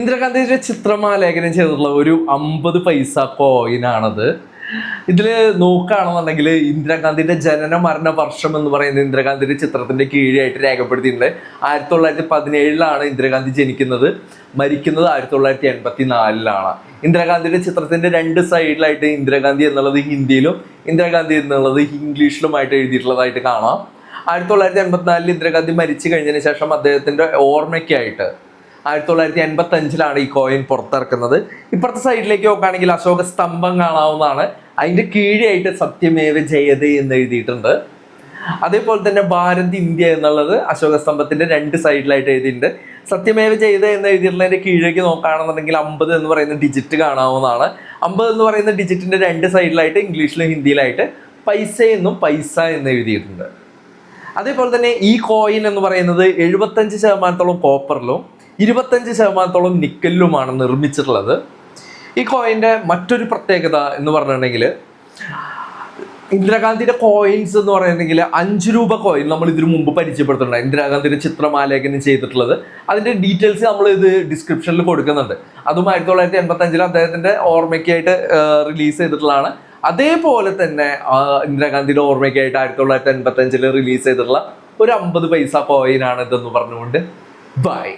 ഇന്ദിരാഗാന്ധിയുടെ ചിത്രമാലേഖനം ചെയ്തിട്ടുള്ള ഒരു 50 പൈസ കോയിനാണത്. ഇതിൽ നോക്കുകയാണെന്നുണ്ടെങ്കിൽ ഇന്ദിരാഗാന്ധിയുടെ ജനന മരണ വർഷം എന്ന് പറയുന്നത് ഇന്ദിരാഗാന്ധിയുടെ ചിത്രത്തിന്റെ കീഴായിട്ട് രേഖപ്പെടുത്തിയിട്ടുണ്ട്. 1917 ഇന്ദിരാഗാന്ധി ജനിക്കുന്നത്, മരിക്കുന്നത് 1984. ഇന്ദിരാഗാന്ധിയുടെ ചിത്രത്തിന്റെ രണ്ട് സൈഡിലായിട്ട് ഇന്ദിരാഗാന്ധി എന്നുള്ളത് ഹിന്ദിയിലും ഇന്ദിരാഗാന്ധി എന്നുള്ളത് ഇംഗ്ലീഷിലുമായിട്ട് എഴുതിയിട്ടുള്ളതായിട്ട് കാണാം. 1984 ഇന്ദിരാഗാന്ധി മരിച്ചു കഴിഞ്ഞതിന് ശേഷം അദ്ദേഹത്തിന്റെ ഓർമ്മയ്ക്കായിട്ട് 1985 ഈ കോയിൻ പുറത്തിറക്കുന്നത്. ഇപ്പുറത്തെ സൈഡിലേക്ക് നോക്കുകയാണെങ്കിൽ അശോക സ്തംഭം കാണാവുന്നതാണ്. അതിന്റെ കീഴായിട്ട് സത്യമേവ ജയതേ എന്ന് എഴുതിയിട്ടുണ്ട്. അതേപോലെ തന്നെ ഭാരത് ഇന്ത്യ എന്നുള്ളത് അശോക സ്തംഭത്തിന്റെ രണ്ട് സൈഡിലായിട്ട് എഴുതിയിട്ടുണ്ട്. സത്യമേവ ജയതേ എന്ന് എഴുതിയിട്ടുള്ളതിന്റെ കീഴേക്ക് നോക്കുകയാണെന്നുണ്ടെങ്കിൽ 50 എന്ന് പറയുന്ന ഡിജിറ്റ് കാണാവുന്നതാണ്. 50 എന്ന് പറയുന്ന ഡിജിറ്റിന്റെ രണ്ട് സൈഡിലായിട്ട് ഇംഗ്ലീഷിലും ഹിന്ദിയിലായിട്ട് പൈസ എന്നും പൈസ എന്ന് എഴുതിയിട്ടുണ്ട്. അതേപോലെ തന്നെ ഈ കോയിൻ എന്ന് പറയുന്നത് 75% കോപ്പറിലും 25% നിക്കലിലുമാണ് നിർമ്മിച്ചിട്ടുള്ളത്. ഈ കോയിൻ്റെ മറ്റൊരു പ്രത്യേകത എന്ന് പറഞ്ഞിട്ടുണ്ടെങ്കിൽ ഇന്ദിരാഗാന്ധിയുടെ കോയിൻസ് എന്ന് പറയുന്നെങ്കിൽ 5 രൂപ കോയിൻ നമ്മൾ ഇതിനു മുമ്പ് പരിചയപ്പെടുത്തുന്നുണ്ട്. ഇന്ദിരാഗാന്ധിയുടെ ചിത്രമാലേഖനം ചെയ്തിട്ടുള്ളത്, അതിൻ്റെ ഡീറ്റെയിൽസ് നമ്മൾ ഇത് ഡിസ്ക്രിപ്ഷനിൽ കൊടുക്കുന്നുണ്ട്. അതും 1985 അദ്ദേഹത്തിൻ്റെ ഓർമ്മയ്ക്കായിട്ട് റിലീസ് ചെയ്തിട്ടുള്ളതാണ്. അതേപോലെ തന്നെ ഇന്ദിരാഗാന്ധിയുടെ ഓർമ്മയ്ക്കായിട്ട് 1985 റിലീസ് ചെയ്തിട്ടുള്ള ഒരു 50 പൈസ കോയിനാണ് ഇതെന്ന് പറഞ്ഞുകൊണ്ട് ബൈ.